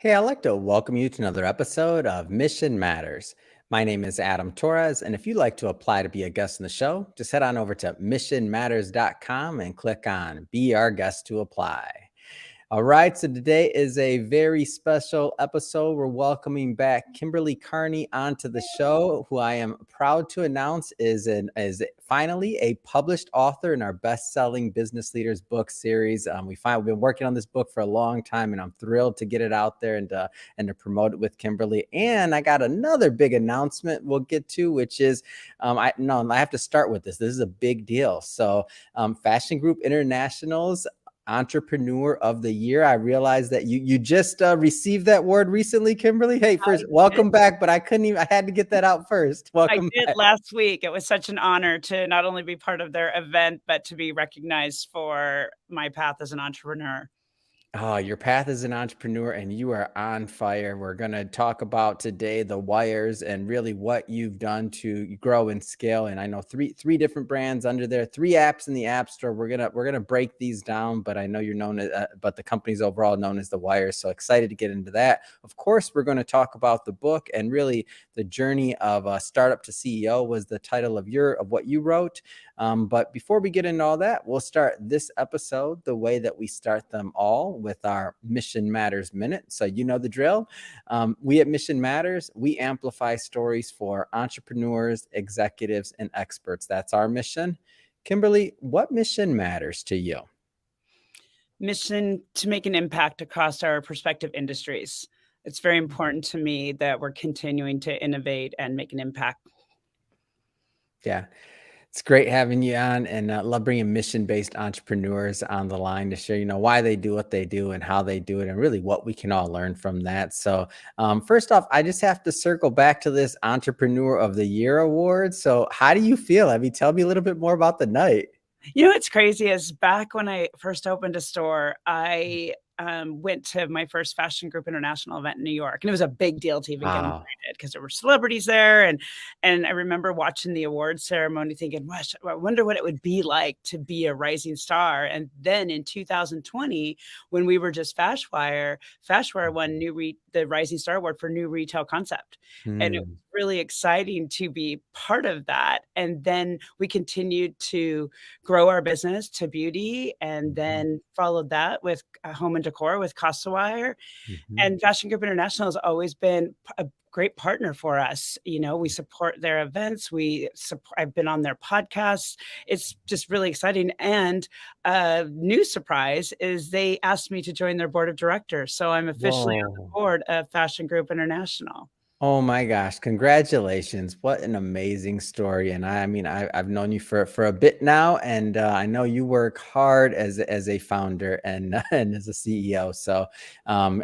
Hey, I'd like to welcome you to another episode of Mission Matters. My name is Adam Torres, and if you'd like to apply to be a guest in the show, just head on over to missionmatters.com and click on Be Our Guest to apply. All right, so today is a very special episode. We're welcoming back Kimberly Carney onto the show, who I am proud to announce is finally a published author in our best-selling Business Leaders book series. We've been working on this book for a long time, and I'm thrilled to get it out there and to promote it with Kimberly. And I got another big announcement we'll get to, which is I have to start with this. This is a big deal. So, Fashion Group International's Entrepreneur of the Year. I realized that you just received that award recently, Kimberly. Hey, first, welcome back, but I had to get that out first. Welcome I did back. last week. It was such an honor to not only be part of their event, but to be recognized for my path as an entrepreneur. Oh, your path as an entrepreneur and you are on fire. We're going to talk about today the wires and really what you've done to grow and scale. And I know three different brands under there, 3 apps in the App Store. We're gonna break these down, but I know you're known as, but the company's overall known as the Wires. So excited to get into that. Of course, we're going to talk about the book, and really the journey of startup to CEO was the title of what you wrote. But before we get into all that, we'll start this episode the way that we start them all, with our Mission Matters Minute. So you know the drill. We at Mission Matters, we amplify stories for entrepreneurs, executives, and experts. That's our mission. Kimberly, what mission matters to you? Mission to make an impact across our prospective industries. It's very important to me that we're continuing to innovate and make an impact. Yeah. It's great having you on, and love bringing mission-based entrepreneurs on the line to share, why they do what they do and how they do it, and really what we can all learn from that. So, first off, I just have to circle back to this Entrepreneur of the Year award. So, how do you feel? I mean, tell me a little bit more about the night. You know what's crazy is back when I first opened a store, I went to my first Fashion Group International event in New York, and it was a big deal to even get Wow. invited because there were celebrities there, and I remember watching the awards ceremony, thinking, "Gosh, I wonder what it would be like to be a rising star." And then in 2020, when we were just Fashwire won the Rising Star Award for New Retail Concept, and it was Hmm. really exciting to be part of that. And then we continued to grow our business to beauty, and Mhm. then followed that with home and decor with Costawire. Mhm. And Fashion Group International has always been a great partner for us. We support their events. I've been on their podcasts. It's just really exciting. And a new surprise is they asked me to join their board of directors. So I'm officially on the Whoa. board of Fashion Group International. Oh my gosh, congratulations. What an amazing story. And I mean, I've known you for a bit now, and I know you work hard as a founder and and as a CEO. So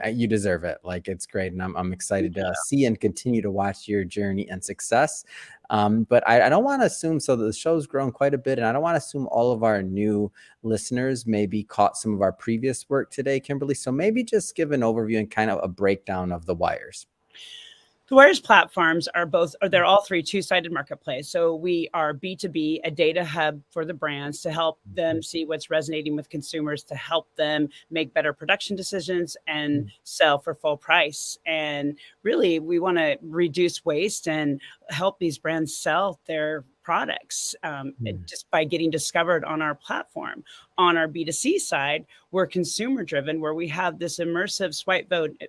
you deserve it. Like, it's great. And I'm excited to see and continue to watch your journey and success. But I don't want to assume, so the show's grown quite a bit, and I don't want to assume all of our new listeners maybe caught some of our previous work today, Kimberly. So maybe just give an overview and kind of a breakdown of the Wires. The Wires platforms they're all 3 two-sided marketplace. So we are B2B, a data hub for the brands to help them see what's resonating with consumers, to help them make better production decisions and sell for full price. And really, we want to reduce waste and help these brands sell their products just by getting discovered on our platform. On our B2C side, we're consumer driven, where we have this immersive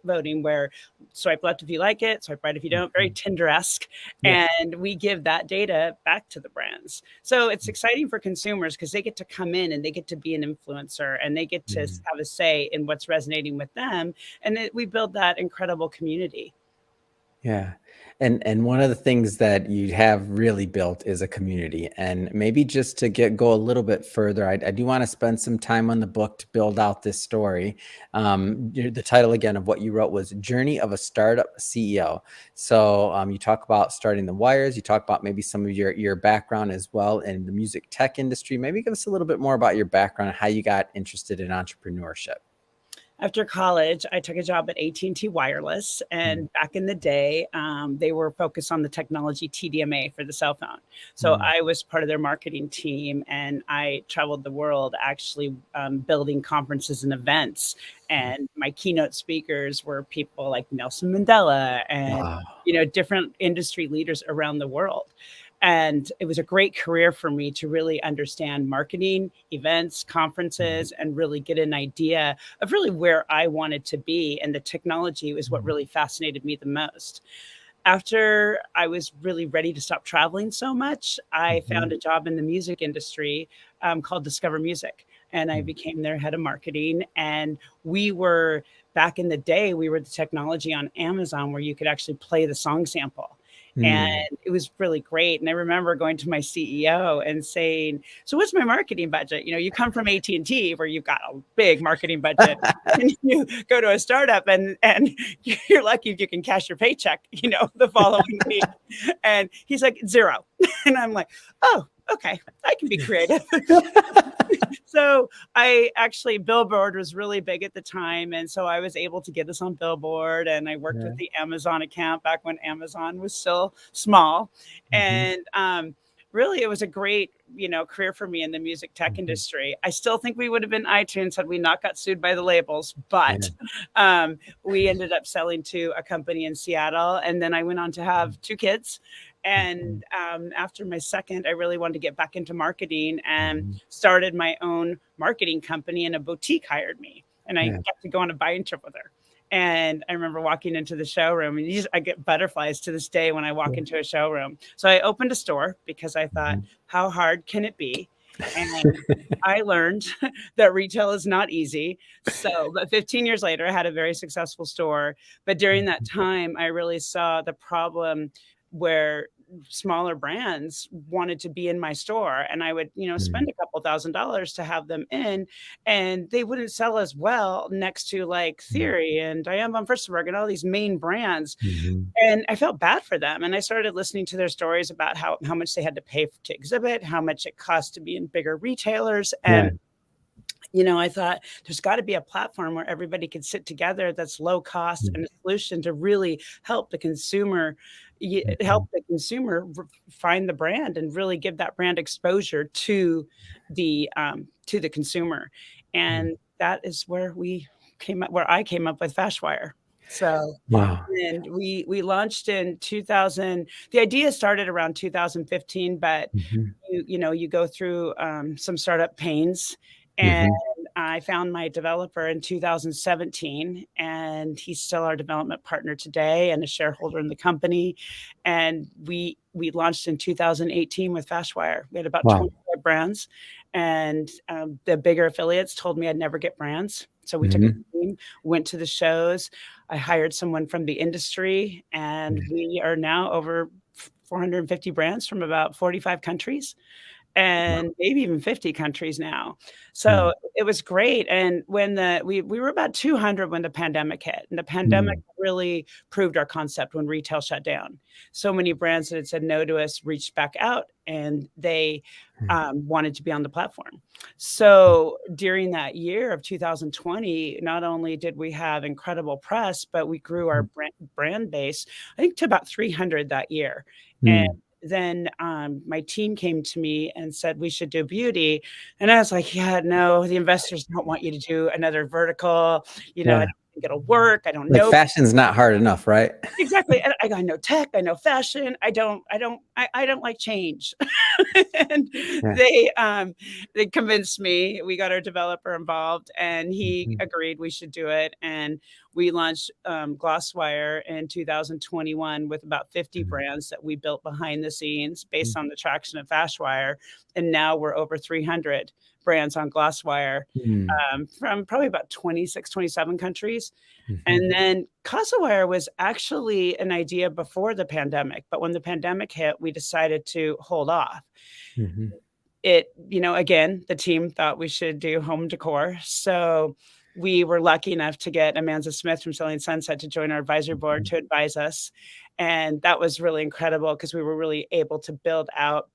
voting, where swipe left if you like it, swipe right if you don't, very Tinder-esque. Yeah. And we give that data back to the brands. So it's exciting for consumers because they get to come in and they get to be an influencer, and they get to have a say in what's resonating with them. And we build that incredible community. Yeah. And one of the things that you have really built is a community. And maybe just to go a little bit further, I do want to spend some time on the book to build out this story. The title again of what you wrote was Journey of a Startup CEO. So you talk about starting the Wires, you talk about maybe some of your background as well in the music tech industry. Maybe give us a little bit more about your background and how you got interested in entrepreneurship. After college, I took a job at AT&T Wireless, Mm, and back in the day, they were focused on the technology TDMA for the cell phone. So mm, I was part of their marketing team, and I traveled the world actually building conferences and events. mm. And my keynote speakers were people like Nelson Mandela and Wow. different industry leaders around the world. And it was a great career for me to really understand marketing, events, Mm, conferences, and really get an idea of really where I wanted to be. And the technology was what mm, really fascinated me the most. After I was really ready to stop traveling so much, I found mhm, a job in the music industry called Discover Music. And I mm, became their head of marketing. And we were, back in the day, we were the technology on Amazon where you could actually play the song sample. And mm. it was really great. And I remember going to my CEO and saying, "So what's my marketing budget? You come from AT&T where you've got a big marketing budget, and you go to a startup and you're lucky if you can cash your paycheck, the following week." And he's like, "Zero." And I'm like, "Oh, okay, I can be creative." So I actually, Billboard was really big at the time. And so I was able to get us on Billboard, and I worked Yeah. with the Amazon account back when Amazon was still small. Mhm, And really, it was a great, career for me in the music tech mhm. industry. I still think we would have been iTunes had we not got sued by the labels, Yeah. but we ended up selling to a company in Seattle. And then I went on to Mm, have two kids. mhm, And after my second, I really wanted to get back into marketing and mhm. started my own marketing company, and a boutique hired me. And I Yeah. got to go on a buying trip with her. And I remember walking into the showroom, and I get butterflies to this day when I walk Yeah. into a showroom. So I opened a store because I thought, Mhm. how hard can it be? And I learned that retail is not easy. So, but 15 years later, I had a very successful store. But during that Mhm, time, I really saw the problem where smaller brands wanted to be in my store, and I would mm, spend a couple $1,000s to have them in, and they wouldn't sell as well next to like mm, Theory and Diane von Furstenberg and all these main brands. mhm. And I felt bad for them, and I started listening to their stories about how much they had to pay to exhibit, how much it cost to be in bigger retailers. Yeah. And I thought there's got to be a platform where everybody can sit together that's low cost Mm, and a solution to really help the consumer, mhm, find the brand and really give that brand exposure to the consumer. mm. And that is where I came up with Fashwire. So, Wow. and we launched in 2000. The idea started around 2015, but Mhm, you go through some startup pains. And mhm, I found my developer in 2017, and he's still our development partner today and a shareholder in the company. And we launched in 2018 with Fashwire. We had about wow. 25 brands, and the bigger affiliates told me I'd never get brands. So we took a Mhm, team, went to the shows. I hired someone from the industry, and mm, we are now over 450 brands from about 45 countries, wow. and maybe even 50 countries now. Mm, So it was great. And when we were about 200 when the pandemic hit, and the pandemic mm, really proved our concept when retail shut down. So many brands that had said no to us reached back out, and they mm, wanted to be on the platform. So during that year of 2020, not only did we have incredible press, but we grew our mhm, brand base, I think, to about 300 that year. And mm. then my team came to me and said we should do beauty, and I was like, "Yeah, no, the investors don't want you to do another vertical. I Yeah. don't think it'll work. I don't Like, know." fashion's not hard enough, right? Exactly. And I know tech, I know fashion. I don't like change. And Yeah. they convinced me. We got our developer involved, and he Mhm, agreed we should do it. And we launched Glosswire in 2021 with about 50 mm, brands that we built behind the scenes mm, based on the traction of Fashwire. And now we're over 300 brands on Glosswire, mm, from probably about 26, 27 countries. mhm, And then CasaWire was actually an idea before the pandemic, but when the pandemic hit, we decided to hold off. mhm, Again, the team thought we should do home decor. So we were lucky enough to get Amanda Smith from Selling Sunset to join our advisory board mhm, to advise us. And that was really incredible because we were really able to build out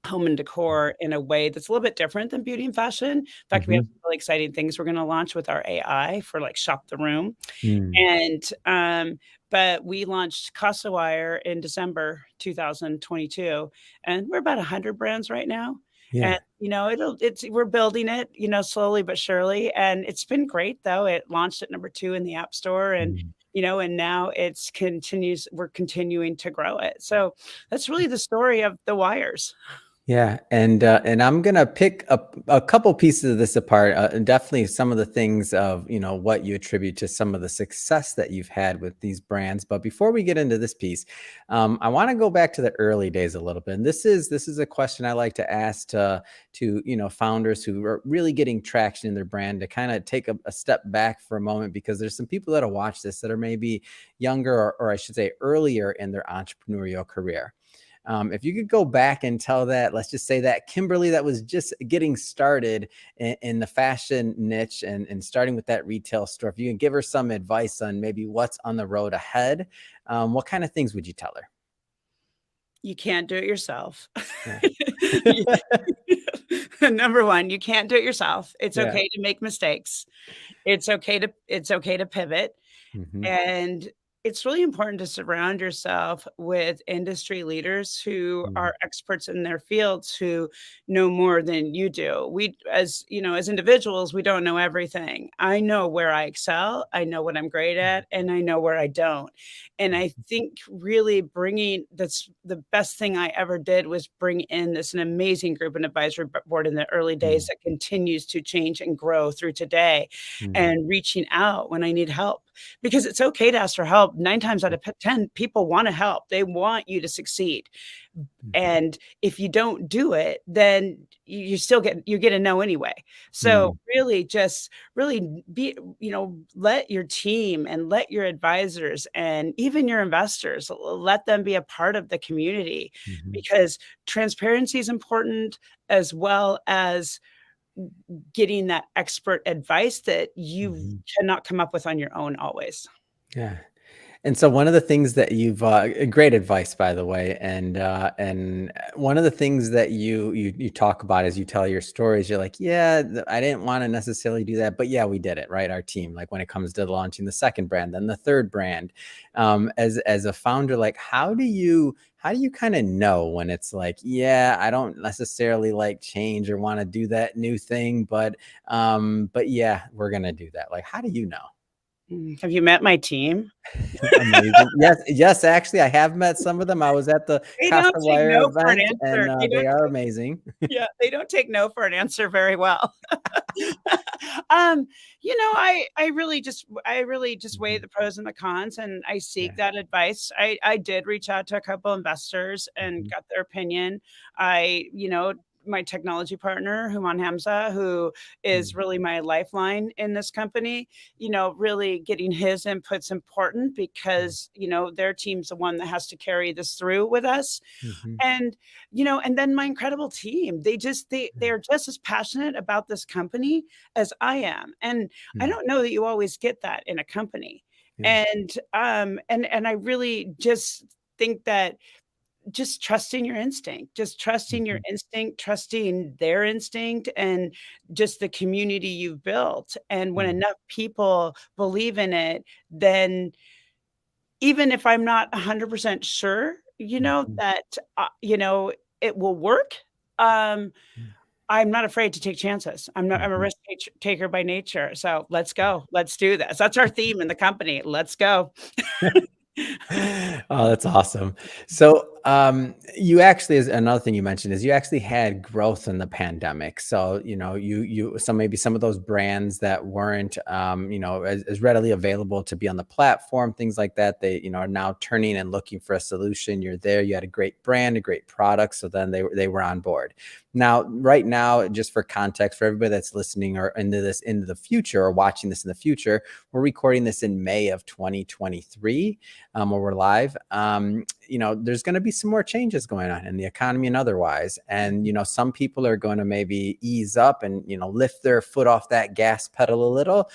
home and decor in a way that's a little bit different than beauty and fashion. In fact, we have Mhm. some really exciting things we're gonna launch with our AI for, like, shop the room. Mm. And, but we launched CasaWire in December 2022, and we're about 100 brands right now. And, Yeah. it's we're building it, slowly but surely, and it's been great, though. It launched at number 2 in the App Store, and, Mm. and now we're continuing to grow it. So that's really the story of the wires. Yeah, and I'm gonna pick a couple pieces of this apart, and definitely some of the things of what you attribute to some of the success that you've had with these brands. But before we get into this piece, I want to go back to the early days a little bit. And this is a question I like to ask to founders who are really getting traction in their brand to kind of take a step back for a moment, because there's some people that'll watch this that are maybe younger, or I should say earlier in their entrepreneurial career. If you could go back and tell that, let's just say that Kimberly that was just getting started in the fashion niche, and starting with that retail store, if you can give her some advice on maybe what's on the road ahead, what kind of things would you tell her? You can't do it yourself. Yeah. You Number 1, you can't do it yourself. It's Yeah. okay to make mistakes. It's okay to pivot. Hmm. And it's really important to surround yourself with industry leaders who are experts in their fields, who know more than you do. As individuals, we don't know everything. I know where I excel, I know what I'm great at, and I know where I don't. And I think really bringing that's the best thing I ever did was bring in an amazing group and advisory board in the early days that continues to change and grow through today, and reaching out when I need help, because it's okay to ask for help. 9 times out of 10, people wanna help. They want you to succeed. And if you don't do it, then you get a no anyway. So really just really let your team and let your advisors and even your investors, let them be a part of the community, because transparency is important, as well as getting that expert advice that you cannot come up with on your own always. Yeah. And so one of the things that you've great advice, by the way, and one of the things that you talk about as you tell your stories, you're like, yeah, I didn't want to necessarily do that, but yeah, we did it, right? Our team, like when it comes to launching the second brand, then the third brand. As a founder, like how do you kind of know when it's like, yeah, I don't necessarily like change or want to do that new thing, but yeah, we're gonna do that. Like, how do you know? Have you met my team? Amazing. Yes, yes, actually, I have met some of them. I was at the They Casa don't take Wire no for an event, and answer. They they don't are amazing. they don't take no for an answer very well. Um, I really just weigh Mhm. the pros and the cons, and I Yeah. seek that advice. I did reach out to a couple investors and Mhm. got their opinion. My technology partner, Human Hamza, who is Mm. really my lifeline in this company, really getting his input's important, Mm. because, their team's the one that has to carry this through with us. Mhm. And then my incredible team, they're just as passionate about this company as I am. And I Mm. don't know that you always get that in a company. Yeah. And I really just think that just trusting your Mhm. instinct, trusting their instinct, and just the community you've built. And when Mm. enough people believe in it, then even if I'm not 100% sure, Mhm. that, it will work, um, Yeah. I'm not afraid to take chances. I'm a Mhm. risk taker by nature. So let's go. Let's do this. That's our theme in the company. Let's go. Oh, that's awesome. So, you actually, is another thing you mentioned, is you actually had growth in the pandemic. So, maybe some of those brands that weren't, as readily available to be on the platform, things like that, they, are now turning and looking for a solution. You're there, you had a great brand, a great product. So then they were on board. Now, right now, just for context for everybody that's listening or into the future, or watching this in the future, we're recording this in May of 2023, where we're live. There's going to be some more changes going on in the economy and otherwise. And, some people are going to maybe ease up and, lift their foot off that gas pedal a little.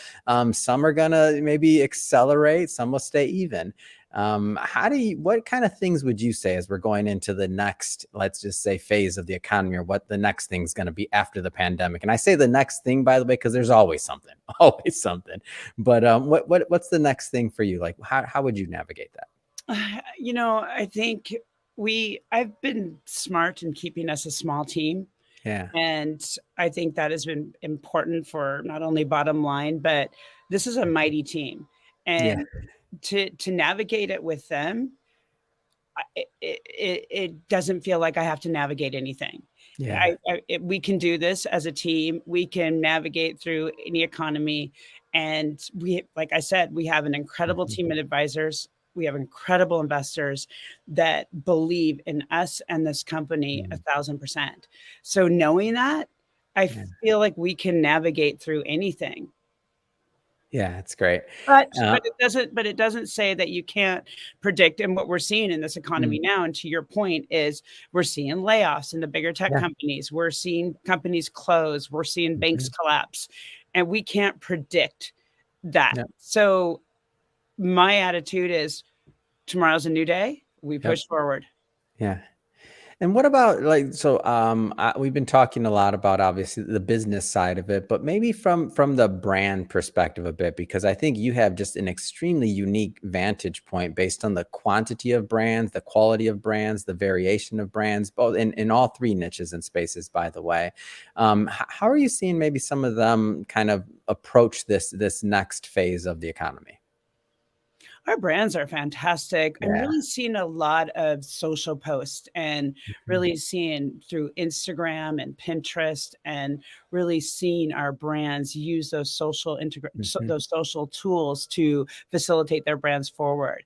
Some are going to maybe accelerate, some will stay even. How do you, what kind of things would you say as we're going into the next, let's just say, phase of the economy, or what the next thing's going to be after the pandemic? And I say the next thing, by the way, because there's always something, always something. But what's the next thing for you? Like, how would you navigate that? I think I've been smart in keeping us a small team. Yeah, And I think that has been important for not only bottom line, but this is a mighty team. yeah, And to navigate it with them, it doesn't feel like I have to navigate anything. yeah. We can do this as a team. We can navigate through any economy, and like I said, we have an incredible Mhm, team of advisors. We have incredible investors that believe in us and this company mhm. 1,000%. So knowing that, I Yeah, feel like we can navigate through anything. yeah, it's great. But Uh, it doesn't say that you can't predict. And what we're seeing in this mm, economy now, and to your point, is we're seeing layoffs in the bigger tech yeah, companies. We're seeing companies close. We're seeing banks mhm, collapse, and we can't predict that. yep, So my attitude is tomorrow's a new day. We yep, push forward. yeah. And what about like so we've been talking a lot about obviously the business side of it, but maybe from the brand perspective a bit, because I think you have just an extremely unique vantage point based on the quantity of brands, the quality of brands, the variation of brands, both in all three niches and spaces, by the way. How are you seeing maybe some of them kind of approach this next phase of the economy? Our brands are fantastic. I'm Yeah. really seeing a lot of social posts and Mhm, really seeing through Instagram and Pinterest and really seeing our brands use those mhm, those social tools to facilitate their brands forward.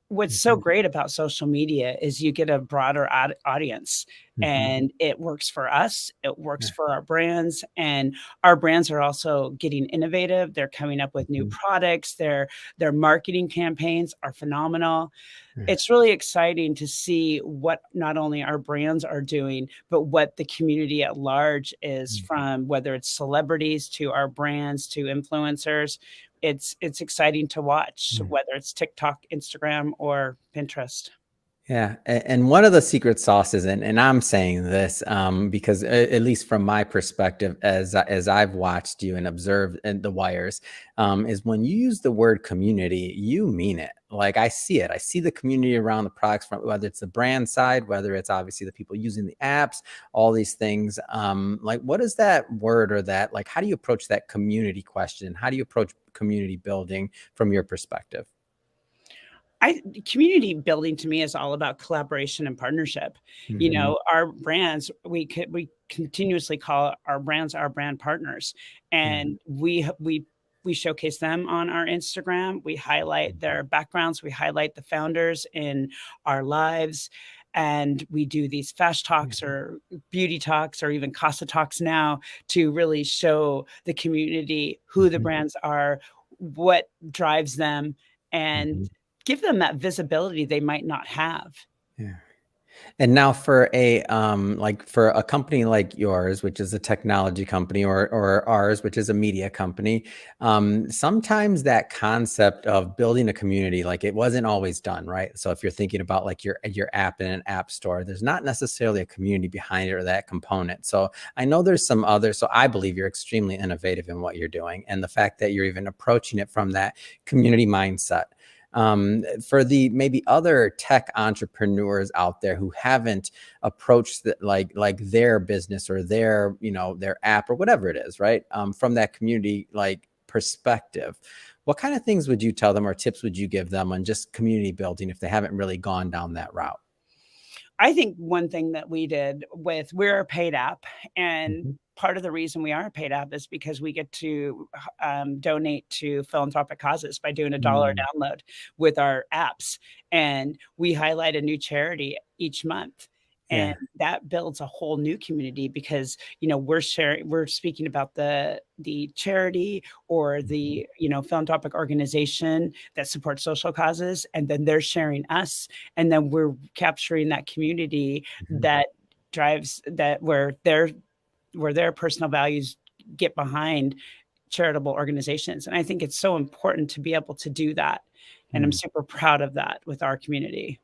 What's so mhm, great about social media is you get a broader audience, mhm. and it works for us, it works Yeah. for our brands, and our brands are also getting innovative. They're coming up with new Mhm. products. Their marketing campaigns are phenomenal. Yeah. It's really exciting to see what not only our brands are doing, but what the community at large is, Mm. from whether it's celebrities to our brands to influencers. It's exciting to watch, Mm. whether it's TikTok, Instagram, or Pinterest. Yeah, and one of the secret sauces, and I'm saying this because at least from my perspective, as I've watched you and observed in the wires, is when you use the word community, you mean it. Like I see it. I see the community around the products, from whether it's the brand side, whether it's obviously the people using the apps, all these things. Like, what is that word or that? Like, how do you approach that community question? How do you approach community building from your perspective? I Community building to me is all about collaboration and partnership. Hmm. Our brands, we continuously call our brands our brand partners, Yeah. and we showcase them on our Instagram. We highlight their backgrounds, we highlight the founders in our lives, and we do these fast Yeah. talks or beauty talks or even Casa talks now to really show the community who the Mhm. brands are, what drives them, and Mhm. give them that visibility they might not have. Yeah. And now for a like for a company like yours, which is a technology company, or ours, which is a media company, sometimes that concept of building a community, like it wasn't always done, right? So if you're thinking about like your app in an app store, there's not necessarily a community behind it or that component. So I know there's some other, so I believe you're extremely innovative in what you're doing. And the fact that you're even approaching it from that community mindset. For the maybe other tech entrepreneurs out there who haven't approached like their business or their their app or whatever it is, right? From that community like perspective, what kind of things would you tell them or tips would you give them on just community building if they haven't really gone down that route? I think one thing that we're a paid app, and Mhm. part of the reason we are a paid app is because we get to donate to philanthropic causes by doing a dollar Mm, download with our apps, and we highlight a new charity each month. And yeah. that builds a whole new community because we're speaking about the charity or Mhm. the philanthropic organization that supports social causes, and then they're sharing us, and then we're capturing that community Mhm. that drives that where their personal values get behind charitable organizations. And I think it's so important to be able to do that. and I'm super proud of that with our community.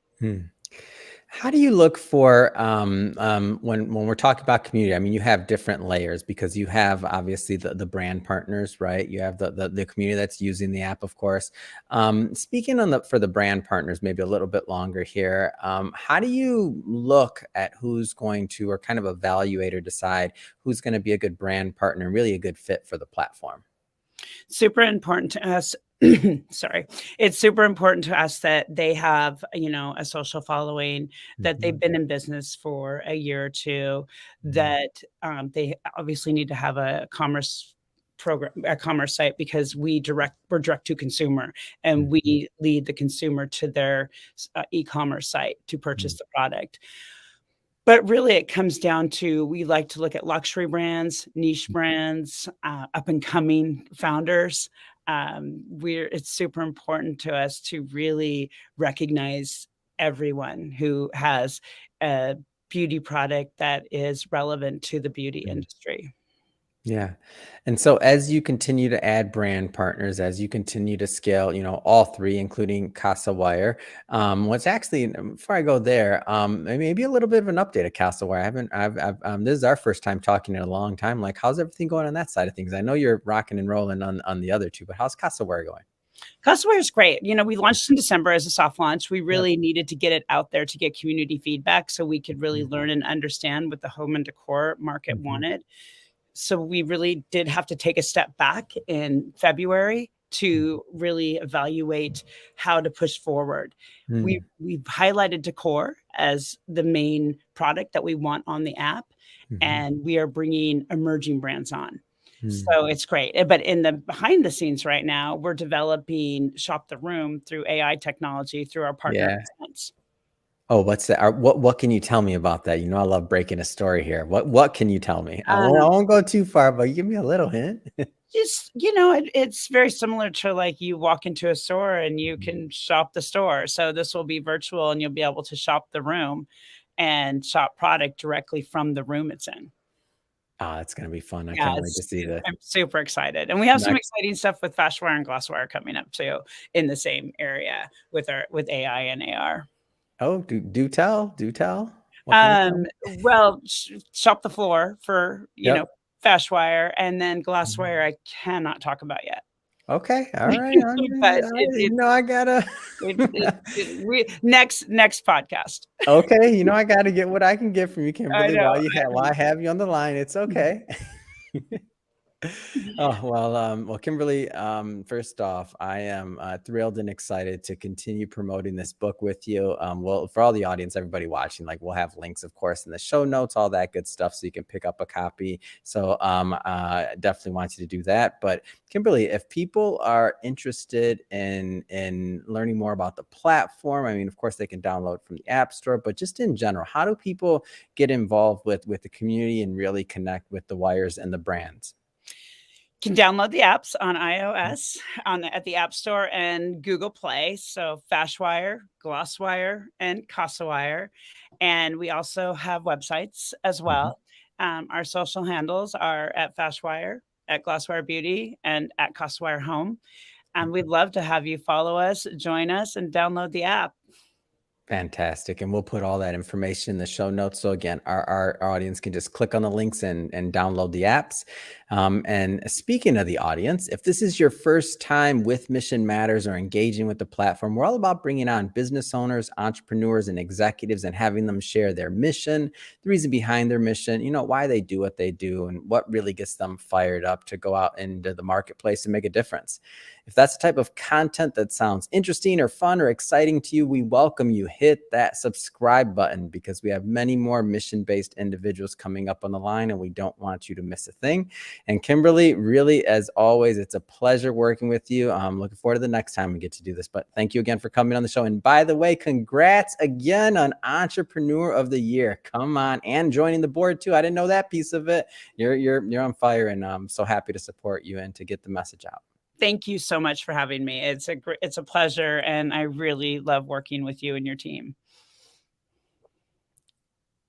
How do you look for when we're talking about community? I mean, you have different layers because you have obviously the brand partners, right? You have the community that's using the app, of course. Speaking for the brand partners, maybe a little bit longer here. How do you look at who's going to, or kind of evaluate or decide who's going to be a good brand partner, and really a good fit for the platform? Super important to us. Sorry. It's super important to us that they have, a social following, that they've been in business for a year or two, that they obviously need to have a commerce site, because we're direct to consumer, and we lead the consumer to their e-commerce site to purchase the product. But really, it comes down to, we like to look at luxury brands, niche brands, up and coming founders. It's super important to us to really recognize everyone who has a beauty product that is relevant to the beauty industry. Yeah. And so as you continue to add brand partners, as you continue to scale, all three, including CasaWire, what's actually, before I go there, maybe a little bit of an update of CasaWire. This is our first time talking in a long time. Like, how's everything going on that side of things? I know you're rocking and rolling on the other two, but how's CasaWire going? CasaWire is great. We launched in December as a soft launch. We really needed to get it out there to get community feedback so we could really learn and understand what the home and decor market wanted. So we really did have to take a step back in February to really evaluate how to push forward. We've highlighted decor as the main product that we want on the app, and we are bringing emerging brands on. So it's great. But in the behind the scenes right now, we're developing Shop the Room through AI technology through our partner events. Oh, what's that? What can you tell me about that? I love breaking a story here. What can you tell me? I won't go too far, but give me a little hint. Just, it's very similar to, like, you walk into a store and you can shop the store. So this will be virtual, and you'll be able to shop the room and shop product directly from the room it's in. Oh, that's going to be fun. I Yeah, can't wait to see that. I'm super excited. And we have some exciting stuff with Fashwire and Glasswire coming up too, in the same area with AI and AR. Oh, do tell. What can you tell me? Well, shop the floor for, Yep. Fashwire, and then Glasswire I cannot talk about yet. Okay. All right. But I gotta. next podcast. Okay. I gotta get what I can get from you, Kimberly. know. While I have you on the line, it's okay. Oh, well, Kimberly, first off, I am thrilled and excited to continue promoting this book with you. Well, for all the audience, everybody watching, like, we'll have links, of course, in the show notes, all that good stuff, so you can pick up a copy. So definitely want you to do that. But Kimberly, if people are interested in learning more about the platform, I mean, of course, they can download from the App Store, but just in general, how do people get involved with the community and really connect with the wires and the brands? Can download the apps on iOS at the App Store and Google Play. So Fashwire, Glasswire, and CasaWire. And we also have websites as well. Our social handles are at Fashwire, at Glasswire Beauty, and at CasaWire Home. And we'd love to have you follow us, join us, and download the app. Fantastic. And we'll put all that information in the show notes. So again, our audience can just click on the links and download the apps. And speaking of the audience, if this is your first time with Mission Matters or engaging with the platform, we're all about bringing on business owners, entrepreneurs, and executives and having them share their mission, the reason behind their mission, why they do what they do, and what really gets them fired up to go out into the marketplace and make a difference. If that's the type of content that sounds interesting or fun or exciting to you, we welcome you. Hit that subscribe button, because we have many more mission-based individuals coming up on the line, and we don't want you to miss a thing. And Kimberly, really, as always, it's a pleasure working with you. I'm looking forward to the next time we get to do this. But thank you again for coming on the show. And by the way, congrats again on Entrepreneur of the Year. Come on, and joining the board too. I didn't know that piece of it. You're on fire, and I'm so happy to support you and to get the message out. Thank you so much for having me. It's a pleasure, and I really love working with you and your team.